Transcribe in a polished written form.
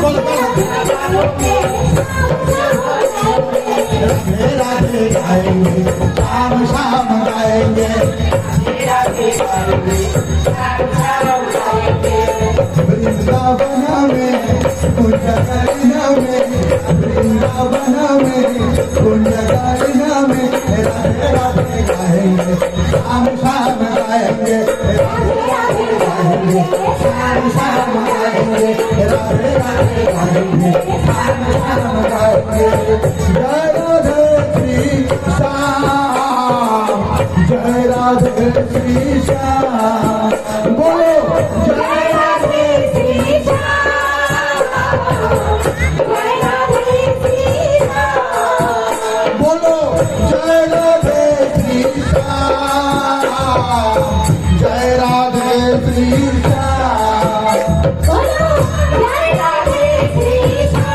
राधे राधे गाएंगे, शाम शाम गाएंगे, वृंदावन में कुंज करीना में, वृंदावन में कुंज करीना में राधे राधे गाएंगे, शाम शाम गाएंगे, राधे राधे गाएंगे, शाम शाम गाएंगे, राधे राधे गाएंगे, शाम शाम गाएंगे। जय राधे श्री श्याम, जय राधे श्री श्याम, बोलो जय राधे श्री श्याम, जय राधे श्री श्याम, बोलो जय राधे श्री श्याम, जय राधे श्री श्याम, बोलो जय राधे श्री श्याम।